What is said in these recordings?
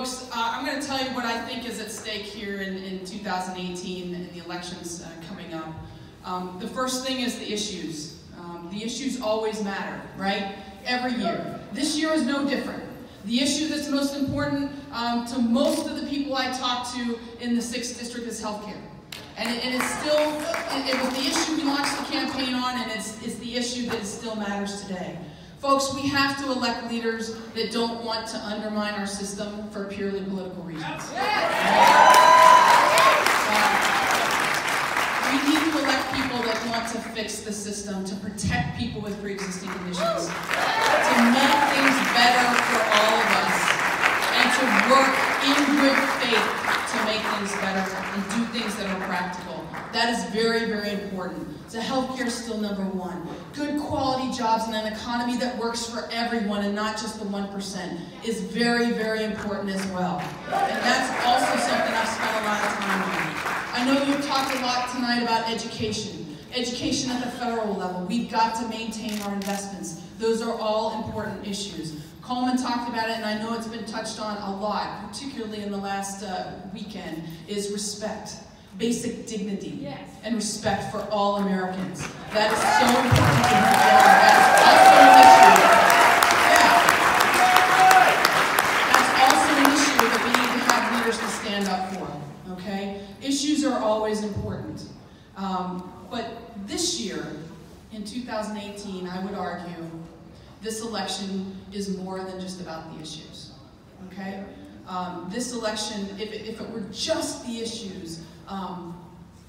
Folks, I'm going to tell you what I think is at stake here in 2018 and the elections coming up. The first thing is the issues. The issues always matter, right? Every year. This year is no different. The issue that's most important to most of the people I talk to in the 6th District is healthcare. And it's still, it was the issue we launched the campaign on, and it's the issue that still matters today. Folks, we have to elect leaders that don't want to undermine our system for purely political reasons. We need to elect people that want to fix the system, to protect people with pre-existing conditions, to make things better for all of us, and to work in good faith to make things better and do things that are practical. That is very, very important. So healthcare is still number one. Good quality jobs and an economy that works for everyone and not just the 1% is very, very important as well. And that's also something I've spent a lot of time on. I know you've talked a lot tonight about education. Education at the federal level. We've got to maintain our investments. Those are all important issues. Coleman talked about it, and I know it's been touched on a lot, particularly in the last weekend, is respect. Basic dignity, yes, and respect for all Americans. That is so important to have there. That's also an issue. Yeah. That's also an issue that we need to have leaders to stand up for, okay? Issues are always important. But this year, in 2018, I would argue, this election is more than just about the issues, okay? This election, if it were just the issues,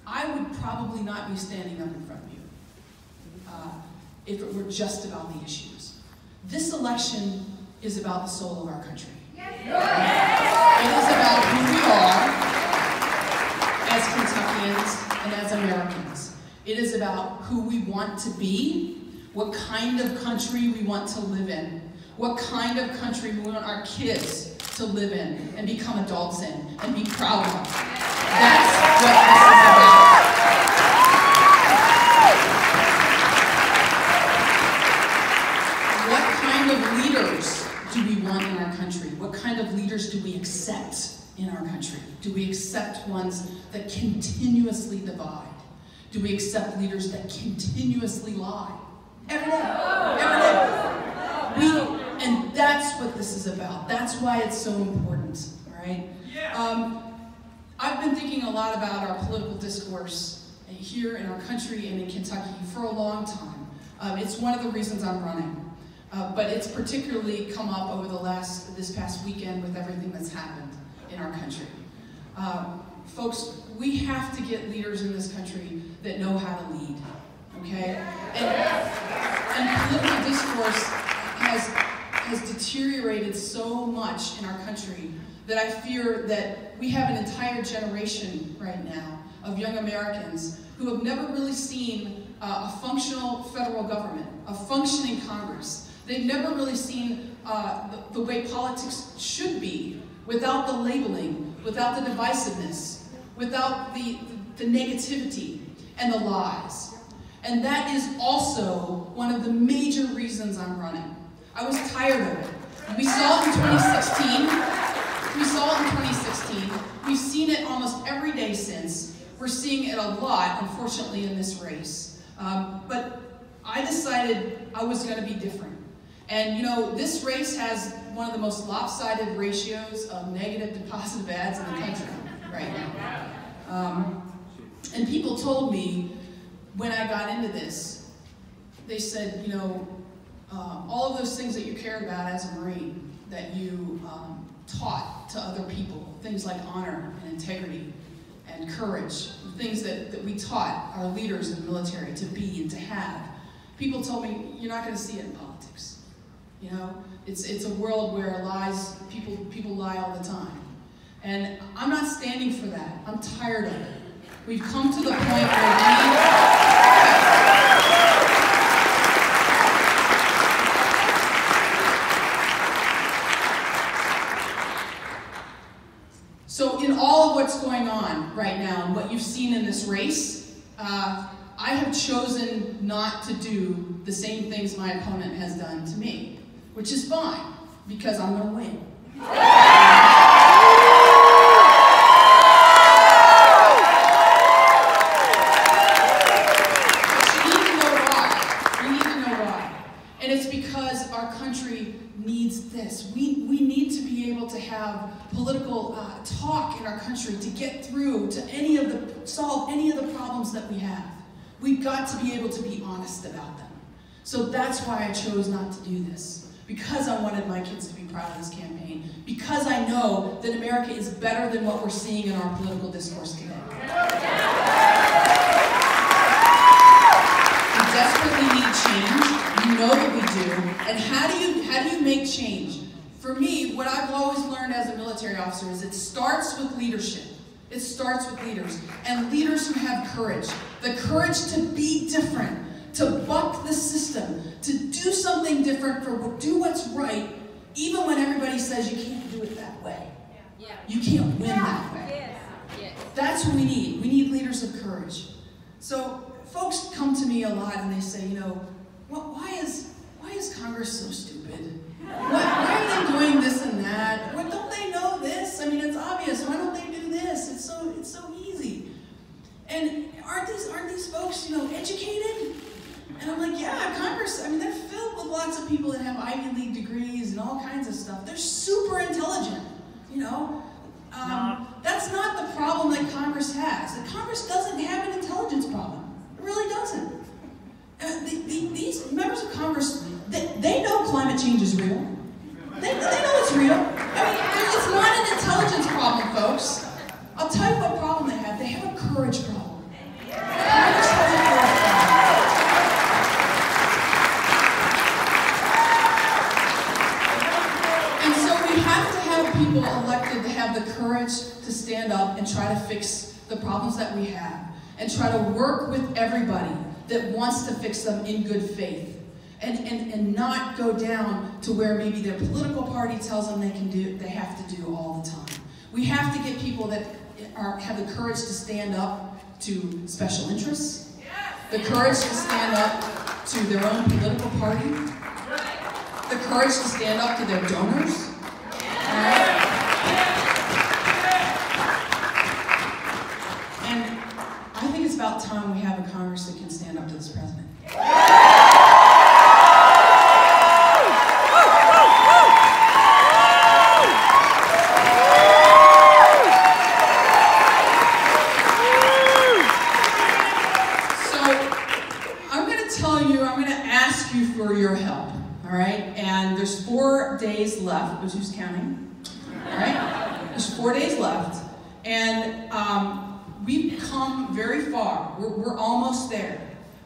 I would probably not be standing up in front of you if it were just about the issues. This election is about the soul of our country. It is about who we are as Kentuckians and as Americans. It is about who we want to be, what kind of country we want to live in, what kind of country we want our kids to live in and become adults in and be proud of. That's what this is about. What kind of leaders do we want in our country? What kind of leaders do we accept in our country? Do we accept ones that continuously divide? Do we accept leaders that continuously lie? Every day. Every day. And that's what this is about. That's why it's so important, all right? I've been thinking a lot about our political discourse here in our country and in Kentucky for a long time. It's one of the reasons I'm running. But it's particularly come up over this past weekend with everything that's happened in our country. Folks, we have to get leaders in this country that know how to lead, okay? And political discourse has deteriorated so much in our country that I fear that we have an entire generation right now of young Americans who have never really seen a functional federal government, a functioning Congress. They've never really seen the way politics should be without the labeling, without the divisiveness, without the negativity and the lies. And that is also one of the major reasons I'm running. I was tired of it. We saw it in 2016. We saw it in 2016. We've seen it almost every day since. We're seeing it a lot, unfortunately, in this race. But I decided I was going to be different. And you know, this race has one of the most lopsided ratios of negative to positive ads in the country right now. And people told me when I got into this, they said, you know, all of those things that you cared about as a Marine, that you taught to other people, things like honor and integrity and courage, things that we taught our leaders in the military to be and to have. People told me, you're not going to see it in politics. You know, it's a world where lies, people lie all the time. And I'm not standing for that. I'm tired of it. We've come to the point where So in all of what's going on right now and what you've seen in this race, I have chosen not to do the same things my opponent has done to me, which is fine, because I'm going to win. this. We need to be able to have political talk in our country to get through to solve any of the problems that we have. We've got to be able to be honest about them. So that's why I chose not to do this. Because I wanted my kids to be proud of this campaign. Because I know that America is better than what we're seeing in our political discourse today. We desperately need change. You know that we do. And how do you make change? For me, what I've always learned as a military officer is it starts with leadership. It starts with leaders. And leaders who have courage. The courage to be different. To buck the system. To do something different, do what's right, even when everybody says you can't do it that way. You can't win that way. That's what we need. We need leaders of courage. So folks come to me a lot and they say, you know, why is Congress so stupid? Why are they doing this and that? Well, don't they know this? I mean, it's obvious. Why don't they do this? It's so easy. And aren't these folks, you know, educated? And I'm like, yeah, Congress, I mean, they're filled with lots of people that have Ivy League degrees and all kinds of stuff. They're super intelligent, you know. That's not the problem that Congress has. Congress doesn't have an intelligence problem. It really doesn't. These members of Congress, they know climate change is real. They know it's real. I mean, it's not an intelligence problem, folks. I'll tell you what problem they have. They have a courage problem. Congress has a courage problem. And so we have to have people elected to have the courage to stand up and try to fix the problems that we have. And try to work with everybody that wants to fix them in good faith. And not go down to where maybe their political party tells them they have to do all the time. We have to get people that have the courage to stand up to special interests, the courage to stand up to their own political party, the courage to stand up to their donors. And I think it's about time we have a Congress that can stand up to this president. For your help, all right? And there's 4 days left, which who's counting? All right? There's 4 days left, and we've come very far. We're almost there.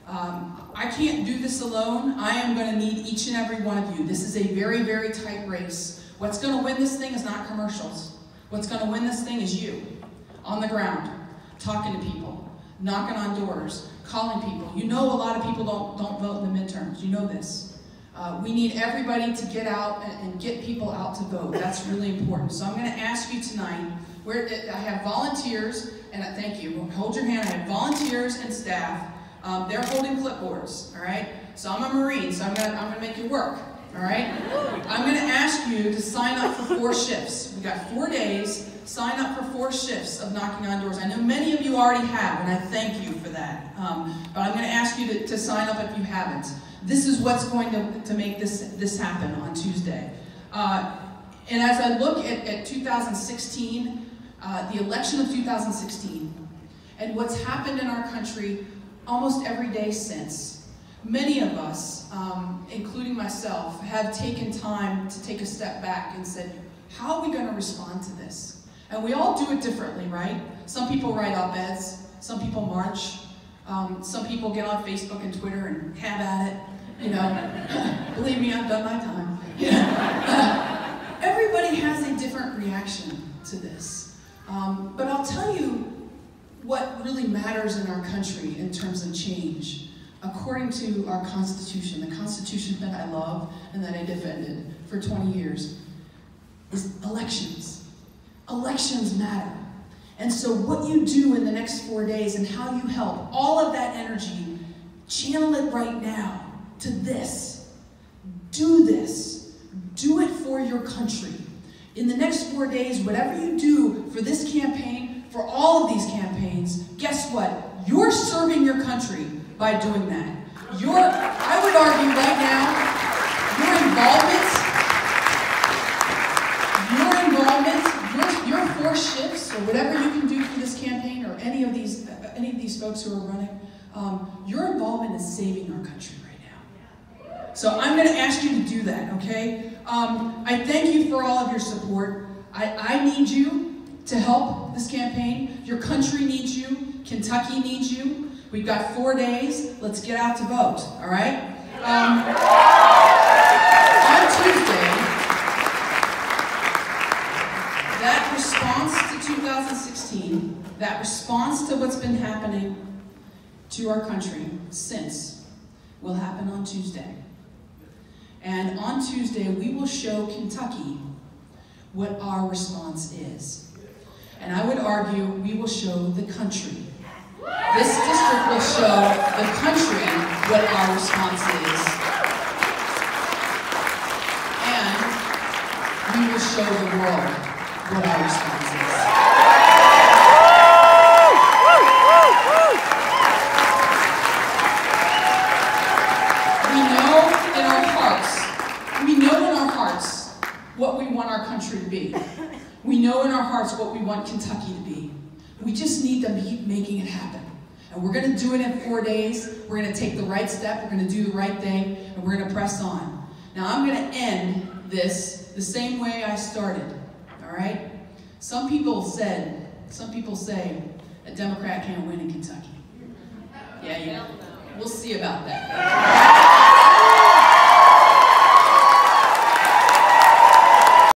I can't do this alone. I am going to need each and every one of you. This is a very, very tight race. What's going to win this thing is not commercials. What's going to win this thing is you, on the ground, talking to people, knocking on doors, calling people. You know a lot of people don't vote in the midterms. You know this. We need everybody to get out and get people out to vote. That's really important. So I'm going to ask you tonight, I have volunteers, and thank you. Hold your hand. I have volunteers and staff. They're holding clipboards, all right? So I'm a Marine, so I'm gonna make you work, all right? I'm going to ask you to sign up for 4 shifts. We've got 4 days. Sign up for 4 shifts of knocking on doors. I know many of you already have, and I thank you for that. But I'm going to ask you to sign up if you haven't. This is what's going to make this happen on Tuesday. And as I look at 2016, the election of 2016, and what's happened in our country almost every day since, many of us, including myself, have taken time to take a step back and said, how are we going to respond to this? And we all do it differently, right? Some people write op-eds, some people march, some people get on Facebook and Twitter and have at it, you know. Believe me, I've done my time. Everybody has a different reaction to this. But I'll tell you what really matters in our country in terms of change. According to our Constitution, the Constitution that I love and that I defended for 20 years, is elections. Elections matter. And so what you do in the next 4 days and how you help, all of that energy, channel it right now to this. Do this. Do it for your country. In the next 4 days, whatever you do for this campaign, for all of these campaigns, guess what? You're serving your country by doing that. I would argue right now, your involvement So whatever you can do for this campaign, or any of these folks who are running, your involvement is saving our country right now. So I'm going to ask you to do that, okay? I thank you for all of your support. I need you to help this campaign. Your country needs you. Kentucky needs you. We've got 4 days. Let's get out to vote, all right? On Tuesday, that response to 2016, that response to what's been happening to our country since, will happen on Tuesday. And on Tuesday, we will show Kentucky what our response is. And I would argue we will show the country. This district will show the country what our response is. And we will show the world what our response is. We know in our hearts what we want our country to be. We know in our hearts what we want Kentucky to be. We just need to keep making it happen. And we're going to do it in 4 days. We're going to take the right step. We're going to do the right thing. And we're going to press on. Now, I'm going to end this the same way I started. All right? Some people say a Democrat can't win in Kentucky. Yeah, we'll see about that.